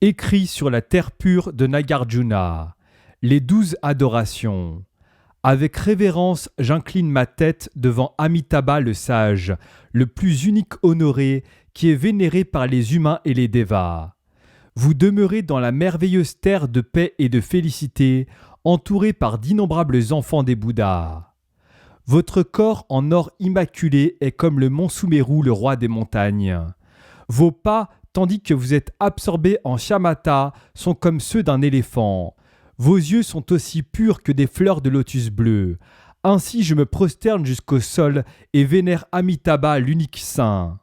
Écrit sur la terre pure de Nagarjuna. Les 12 adorations. Avec révérence, j'incline ma tête devant Amitabha le sage, le plus unique honoré, qui est vénéré par les humains et les dévas. Vous demeurez dans la merveilleuse terre de paix et de félicité, entouré par d'innombrables enfants des Bouddhas. Votre corps en or immaculé est comme le mont Sumeru, le roi des montagnes. Vos pas, tandis que vous êtes absorbés en shamatha, sont comme ceux d'un éléphant. Vos yeux sont aussi purs que des fleurs de lotus bleu. Ainsi je me prosterne jusqu'au sol et vénère Amitabha, l'unique saint.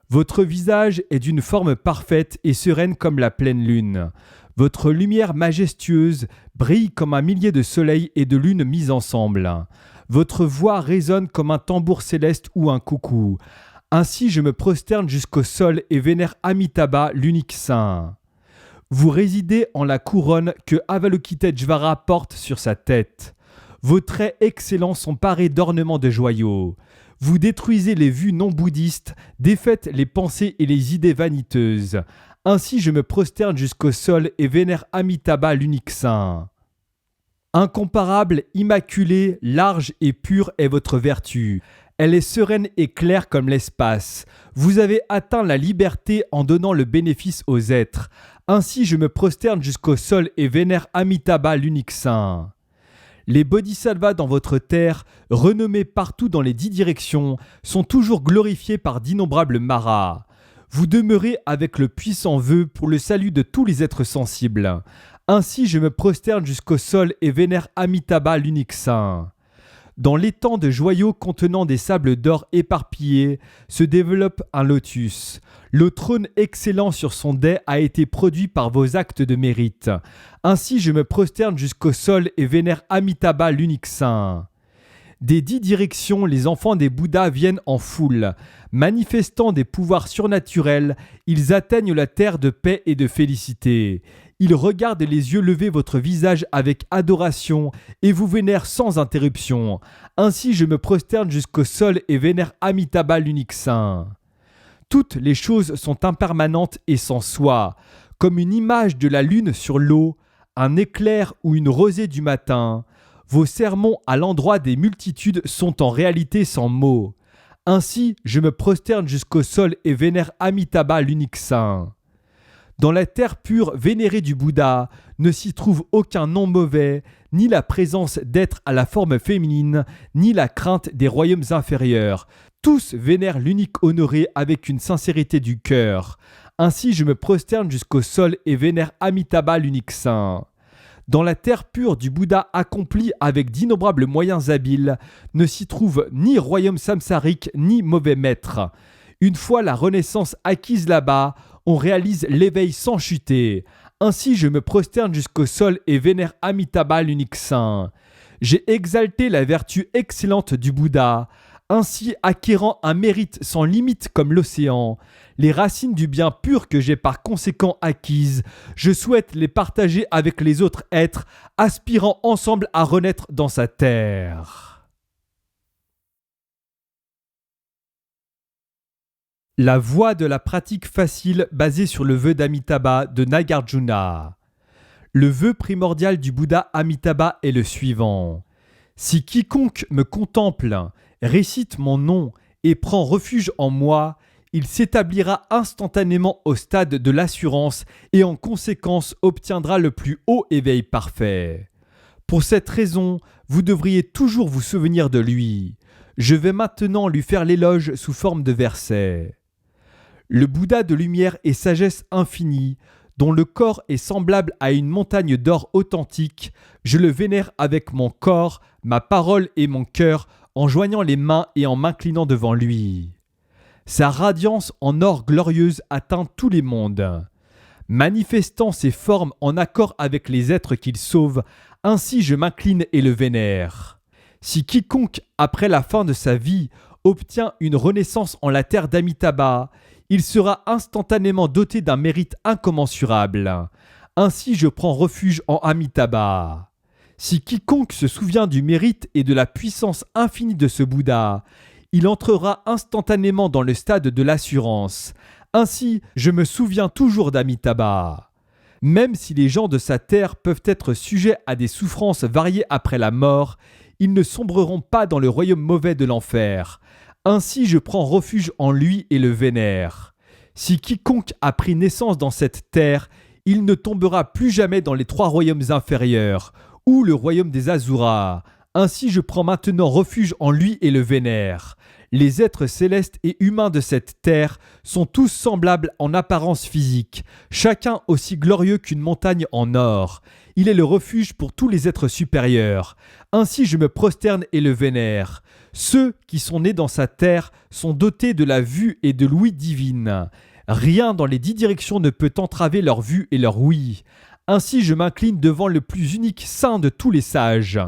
Votre visage est d'une forme parfaite et sereine comme la pleine lune. Votre lumière majestueuse brille comme un millier de soleils et de lunes mis ensemble. Votre voix résonne comme un tambour céleste ou un coucou. Ainsi je me prosterne jusqu'au sol et vénère Amitabha, l'unique saint. Vous résidez en la couronne que Avalokiteshvara porte sur sa tête. Vos traits excellents sont parés d'ornements de joyaux. Vous détruisez les vues non bouddhistes, défaites les pensées et les idées vaniteuses. Ainsi je me prosterne jusqu'au sol et vénère Amitabha, l'unique saint. Incomparable, immaculée, large et pure est votre vertu. Elle est sereine et claire comme l'espace. Vous avez atteint la liberté en donnant le bénéfice aux êtres. Ainsi je me prosterne jusqu'au sol et vénère Amitabha, l'unique saint. Les bodhisattvas dans votre terre, renommés partout dans les 10 directions, sont toujours glorifiés par d'innombrables maras. Vous demeurez avec le puissant vœu pour le salut de tous les êtres sensibles. Ainsi je me prosterne jusqu'au sol et vénère Amitabha, l'unique saint. Dans l'étang de joyaux contenant des sables d'or éparpillés se développe un lotus. Le trône excellent sur son dais a été produit par vos actes de mérite. Ainsi je me prosterne jusqu'au sol et vénère Amitabha, l'unique saint. Des 10 directions, les enfants des Bouddhas viennent en foule. Manifestant des pouvoirs surnaturels, ils atteignent la terre de paix et de félicité. Ils regardent les yeux levés votre visage avec adoration et vous vénèrent sans interruption. Ainsi je me prosterne jusqu'au sol et vénère Amitabha, l'unique saint. Toutes les choses sont impermanentes et sans soi, comme une image de la lune sur l'eau, un éclair ou une rosée du matin. Vos sermons à l'endroit des multitudes sont en réalité sans mots. Ainsi, je me prosterne jusqu'au sol et vénère Amitabha, l'unique saint. Dans la terre pure vénérée du Bouddha, ne s'y trouve aucun nom mauvais, ni la présence d'êtres à la forme féminine, ni la crainte des royaumes inférieurs. Tous vénèrent l'unique honoré avec une sincérité du cœur. Ainsi, je me prosterne jusqu'au sol et vénère Amitabha, l'unique saint. Dans la terre pure du Bouddha accompli avec d'innombrables moyens habiles, ne s'y trouve ni royaume samsarique ni mauvais maître. Une fois la renaissance acquise là-bas, on réalise l'éveil sans chuter. Ainsi je me prosterne jusqu'au sol et vénère Amitabha, l'unique saint. J'ai exalté la vertu excellente du Bouddha, ainsi acquérant un mérite sans limite comme l'océan. Les racines du bien pur que j'ai par conséquent acquises, je souhaite les partager avec les autres êtres, aspirant ensemble à renaître dans sa terre. La voie de la pratique facile basée sur le vœu d'Amitabha de Nagarjuna. Le vœu primordial du Bouddha Amitabha est le suivant. Si quiconque me contemple, récite mon nom et prend refuge en moi, il s'établira instantanément au stade de l'assurance et en conséquence obtiendra le plus haut éveil parfait. Pour cette raison, vous devriez toujours vous souvenir de lui. Je vais maintenant lui faire l'éloge sous forme de versets. Le Bouddha de lumière et sagesse infinie, dont le corps est semblable à une montagne d'or authentique, je le vénère avec mon corps, ma parole et mon cœur, en joignant les mains et en m'inclinant devant lui. Sa radiance en or glorieuse atteint tous les mondes. Manifestant ses formes en accord avec les êtres qu'il sauve, ainsi je m'incline et le vénère. Si quiconque, après la fin de sa vie, obtient une renaissance en la terre d'Amitabha, il sera instantanément doté d'un mérite incommensurable. Ainsi je prends refuge en Amitabha. Si quiconque se souvient du mérite et de la puissance infinie de ce Bouddha, il entrera instantanément dans le stade de l'assurance. Ainsi, je me souviens toujours d'Amitabha. Même si les gens de sa terre peuvent être sujets à des souffrances variées après la mort, ils ne sombreront pas dans le royaume mauvais de l'enfer. Ainsi je prends refuge en lui et le vénère. Si quiconque a pris naissance dans cette terre, il ne tombera plus jamais dans les 3 royaumes inférieurs, ou le royaume des Azuras. Ainsi je prends maintenant refuge en lui et le vénère. Les êtres célestes et humains de cette terre sont tous semblables en apparence physique, chacun aussi glorieux qu'une montagne en or. Il est le refuge pour tous les êtres supérieurs. Ainsi je me prosterne et le vénère. Ceux qui sont nés dans sa terre sont dotés de la vue et de l'ouïe divine. Rien dans les 10 directions ne peut entraver leur vue et leur ouïe. Ainsi je m'incline devant le plus unique saint de tous les sages.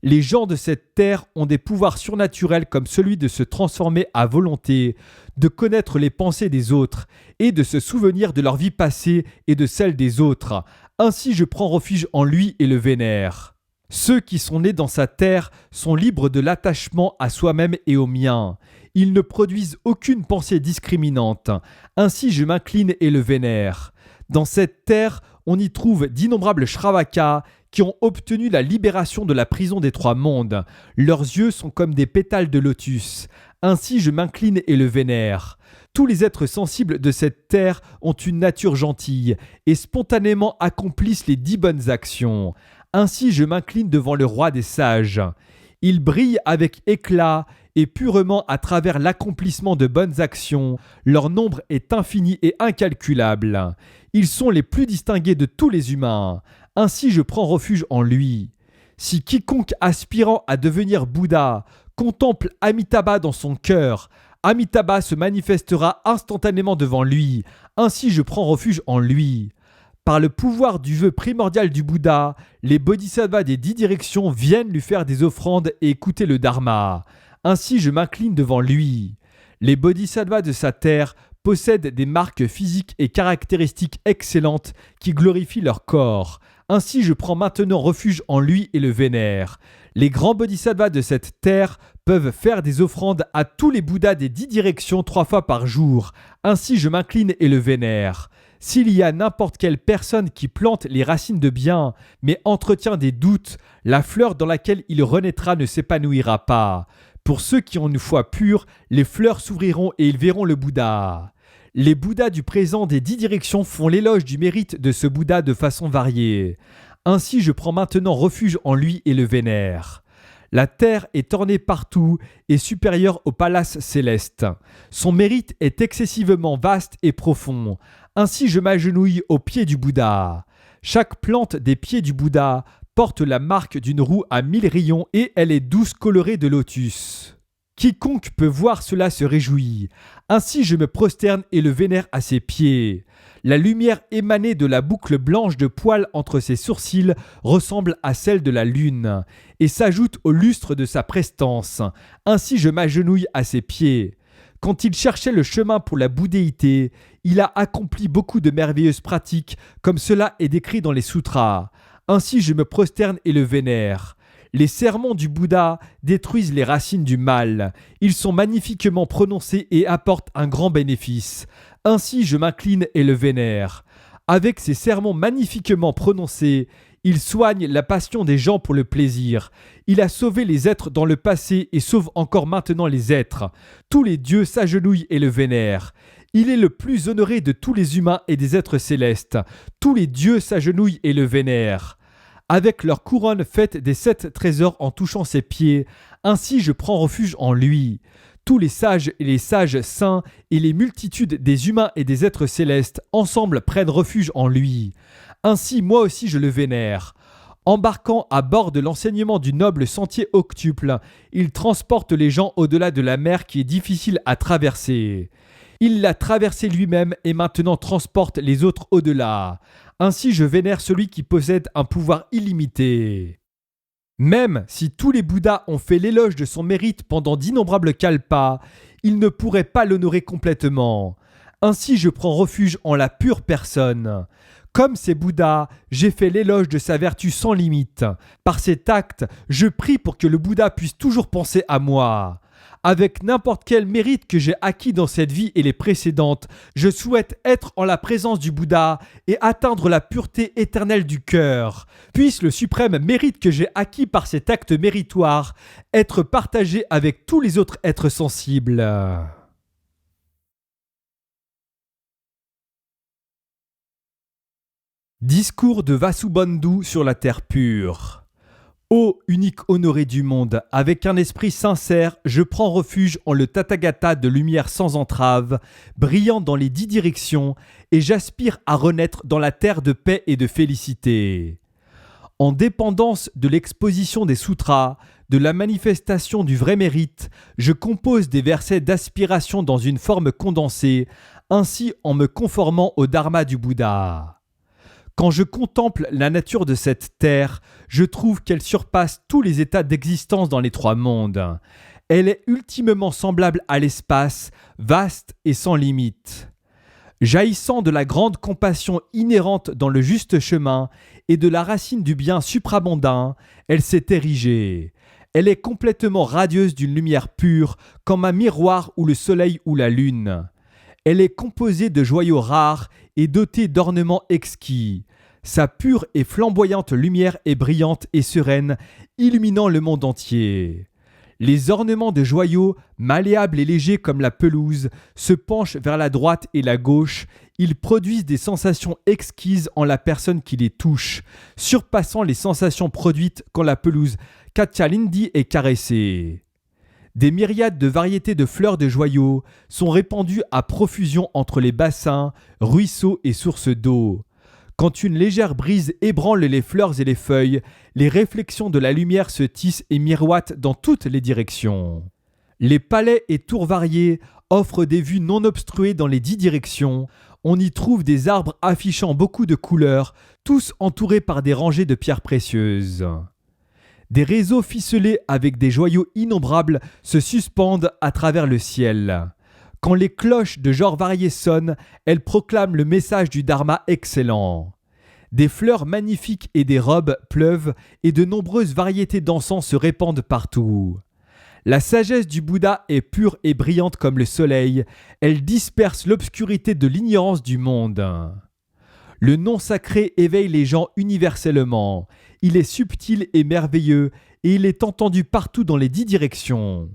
Les gens de cette terre ont des pouvoirs surnaturels comme celui de se transformer à volonté, de connaître les pensées des autres et de se souvenir de leur vie passée et de celle des autres. Ainsi je prends refuge en lui et le vénère. Ceux qui sont nés dans sa terre sont libres de l'attachement à soi-même et au mien. Ils ne produisent aucune pensée discriminante. Ainsi je m'incline et le vénère. Dans cette terre, on y trouve d'innombrables Shravakas qui ont obtenu la libération de la prison des 3 mondes. Leurs yeux sont comme des pétales de lotus. Ainsi je m'incline et le vénère. Tous les êtres sensibles de cette terre ont une nature gentille et spontanément accomplissent les 10 bonnes actions. Ainsi je m'incline devant le roi des sages. Il brille avec éclat et purement à travers l'accomplissement de bonnes actions. Leur nombre est infini et incalculable. Ils sont les plus distingués de tous les humains. Ainsi je prends refuge en lui. Si quiconque aspirant à devenir Bouddha contemple Amitabha dans son cœur, Amitabha se manifestera instantanément devant lui. Ainsi je prends refuge en lui. Par le pouvoir du vœu primordial du Bouddha, les bodhisattvas des 10 directions viennent lui faire des offrandes et écouter le Dharma. Ainsi je m'incline devant lui. Les bodhisattvas de sa terre possèdent des marques physiques et caractéristiques excellentes qui glorifient leur corps. Ainsi je prends maintenant refuge en lui et le vénère. Les grands bodhisattvas de cette terre peuvent faire des offrandes à tous les Bouddhas des 10 directions 3 fois par jour. Ainsi je m'incline et le vénère. S'il y a n'importe quelle personne qui plante les racines de bien, mais entretient des doutes, la fleur dans laquelle il renaîtra ne s'épanouira pas. Pour ceux qui ont une foi pure, les fleurs s'ouvriront et ils verront le Bouddha. Les Bouddhas du présent des 10 directions font l'éloge du mérite de ce Bouddha de façon variée. Ainsi je prends maintenant refuge en lui et le vénère. La terre est ornée partout et supérieure au palace céleste. Son mérite est excessivement vaste et profond. Ainsi je m'agenouille aux pieds du Bouddha. Chaque plante des pieds du Bouddha porte la marque d'une roue à 1000 rayons et elle est douce colorée de lotus. Quiconque peut voir cela se réjouit. Ainsi je me prosterne et le vénère à ses pieds. La lumière émanée de la boucle blanche de poils entre ses sourcils ressemble à celle de la lune et s'ajoute au lustre de sa prestance. Ainsi je m'agenouille à ses pieds. Quand il cherchait le chemin pour la bouddhéité, il a accompli beaucoup de merveilleuses pratiques, comme cela est décrit dans les sutras. Ainsi je me prosterne et le vénère. Les sermons du Bouddha détruisent les racines du mal. Ils sont magnifiquement prononcés et apportent un grand bénéfice. Ainsi je m'incline et le vénère. Avec ces sermons magnifiquement prononcés, il soigne la passion des gens pour le plaisir. Il a sauvé les êtres dans le passé et sauve encore maintenant les êtres. Tous les dieux s'agenouillent et le vénèrent. Il est le plus honoré de tous les humains et des êtres célestes. Tous les dieux s'agenouillent et le vénèrent. Avec leur couronne faite des 7 trésors en touchant ses pieds, ainsi je prends refuge en lui. Tous les sages et les sages saints et les multitudes des humains et des êtres célestes ensemble prennent refuge en lui. Ainsi moi aussi je le vénère. Embarquant à bord de l'enseignement du noble sentier octuple, il transporte les gens au-delà de la mer qui est difficile à traverser. Il l'a traversée lui-même et maintenant transporte les autres au-delà. Ainsi je vénère celui qui possède un pouvoir illimité. Même si tous les Bouddhas ont fait l'éloge de son mérite pendant d'innombrables kalpas, ils ne pourraient pas l'honorer complètement. Ainsi je prends refuge en la pure personne. Comme ces Bouddhas, j'ai fait l'éloge de sa vertu sans limite. Par cet acte, je prie pour que le Bouddha puisse toujours penser à moi. Avec n'importe quel mérite que j'ai acquis dans cette vie et les précédentes, je souhaite être en la présence du Bouddha et atteindre la pureté éternelle du cœur. Puisse le suprême mérite que j'ai acquis par cet acte méritoire être partagé avec tous les autres êtres sensibles. Discours de Vasubandhu sur la terre pure. Ô unique honoré du monde, avec un esprit sincère, je prends refuge en le Tathagata de lumière sans entrave, brillant dans les 10 directions, et j'aspire à renaître dans la terre de paix et de félicité. En dépendance de l'exposition des sutras, de la manifestation du vrai mérite, je compose des versets d'aspiration dans une forme condensée, ainsi en me conformant au dharma du Bouddha. Quand je contemple la nature de cette terre, je trouve qu'elle surpasse tous les états d'existence dans les 3 mondes. Elle est ultimement semblable à l'espace, vaste et sans limite. Jaillissant de la grande compassion inhérente dans le juste chemin et de la racine du bien supramondain, elle s'est érigée. Elle est complètement radieuse d'une lumière pure, comme un miroir ou le soleil ou la lune. Elle est composée de joyaux rares et dotée d'ornements exquis. Sa pure et flamboyante lumière est brillante et sereine, illuminant le monde entier. Les ornements de joyaux, malléables et légers comme la pelouse, se penchent vers la droite et la gauche. Ils produisent des sensations exquises en la personne qui les touche, surpassant les sensations produites quand la pelouse Katyalindi est caressée. Des myriades de variétés de fleurs de joyaux sont répandues à profusion entre les bassins, ruisseaux et sources d'eau. Quand une légère brise ébranle les fleurs et les feuilles, les réflexions de la lumière se tissent et miroitent dans toutes les directions. Les palais et tours variés offrent des vues non obstruées dans les 10 directions. On y trouve des arbres affichant beaucoup de couleurs, tous entourés par des rangées de pierres précieuses. Des réseaux ficelés avec des joyaux innombrables se suspendent à travers le ciel. Quand les cloches de genres variés sonnent, elles proclament le message du Dharma excellent. Des fleurs magnifiques et des robes pleuvent et de nombreuses variétés d'encens se répandent partout. La sagesse du Bouddha est pure et brillante comme le soleil. Elle disperse l'obscurité de l'ignorance du monde. Le nom sacré éveille les gens universellement. Il est subtil et merveilleux et il est entendu partout dans les 10 directions.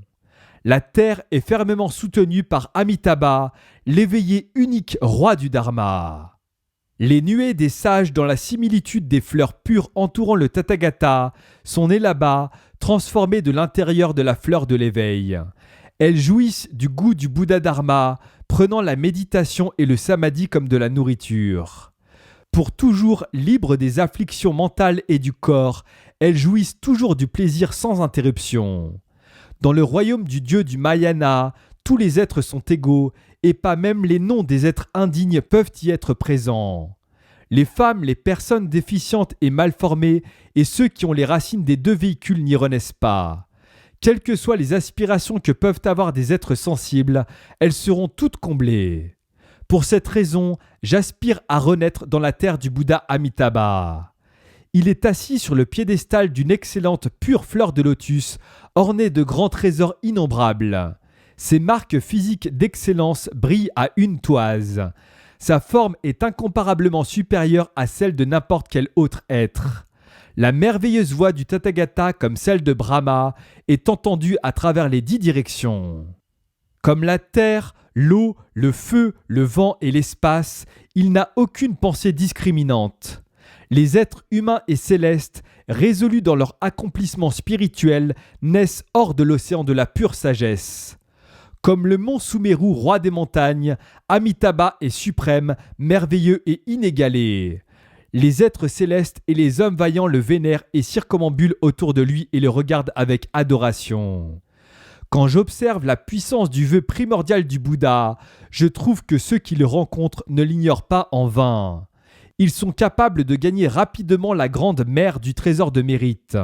La terre est fermement soutenue par Amitabha, l'éveillé unique roi du Dharma. Les nuées des sages dans la similitude des fleurs pures entourant le Tathagata sont nées là-bas, transformées de l'intérieur de la fleur de l'éveil. Elles jouissent du goût du Bouddha Dharma, prenant la méditation et le samadhi comme de la nourriture. Pour toujours libres des afflictions mentales et du corps, elles jouissent toujours du plaisir sans interruption. Dans le royaume du dieu du Mahayana, tous les êtres sont égaux et pas même les noms des êtres indignes peuvent y être présents. Les femmes, les personnes déficientes et mal formées et ceux qui ont les racines des 2 véhicules n'y renaissent pas. Quelles que soient les aspirations que peuvent avoir des êtres sensibles, elles seront toutes comblées. Pour cette raison, j'aspire à renaître dans la terre du Bouddha Amitabha. Il est assis sur le piédestal d'une excellente pure fleur de lotus, ornée de grands trésors innombrables. Ses marques physiques d'excellence brillent à une toise. Sa forme est incomparablement supérieure à celle de n'importe quel autre être. La merveilleuse voix du Tathagata, comme celle de Brahma, est entendue à travers les 10 directions. Comme la terre, l'eau, le feu, le vent et l'espace, il n'a aucune pensée discriminante. Les êtres humains et célestes, résolus dans leur accomplissement spirituel, naissent hors de l'océan de la pure sagesse. Comme le mont Sumeru, roi des montagnes, Amitabha est suprême, merveilleux et inégalé. Les êtres célestes et les hommes vaillants le vénèrent et circumambulent autour de lui et le regardent avec adoration. Quand j'observe la puissance du vœu primordial du Bouddha, je trouve que ceux qui le rencontrent ne l'ignorent pas en vain. Ils sont capables de gagner rapidement la grande mer du trésor de mérite.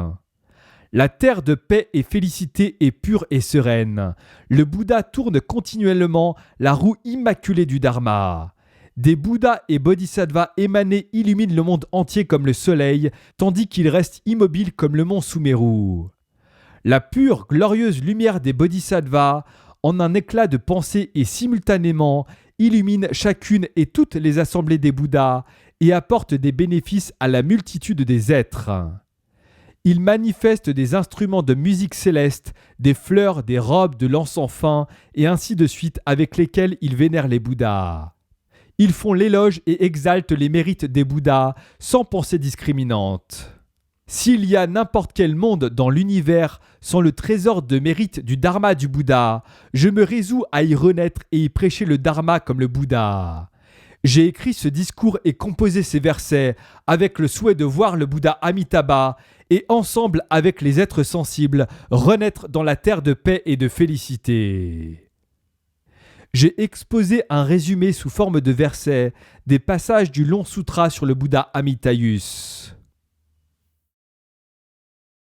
La terre de paix et félicité est pure et sereine. Le Bouddha tourne continuellement la roue immaculée du Dharma. Des Bouddhas et Bodhisattvas émanés illuminent le monde entier comme le soleil, tandis qu'il reste immobile comme le mont Sumeru. La pure, glorieuse lumière des bodhisattvas, en un éclat de pensée et simultanément, illumine chacune et toutes les assemblées des Bouddhas et apporte des bénéfices à la multitude des êtres. Il manifeste des instruments de musique céleste, des fleurs, des robes, de l'encens fin, et ainsi de suite avec lesquels il vénère les Bouddhas. Ils font l'éloge et exaltent les mérites des Bouddhas sans pensée discriminante. S'il y a n'importe quel monde dans l'univers sans le trésor de mérite du Dharma du Bouddha, je me résous à y renaître et y prêcher le Dharma comme le Bouddha. J'ai écrit ce discours et composé ces versets avec le souhait de voir le Bouddha Amitabha et ensemble avec les êtres sensibles renaître dans la terre de paix et de félicité. J'ai exposé un résumé sous forme de versets des passages du long sutra sur le Bouddha Amitayus.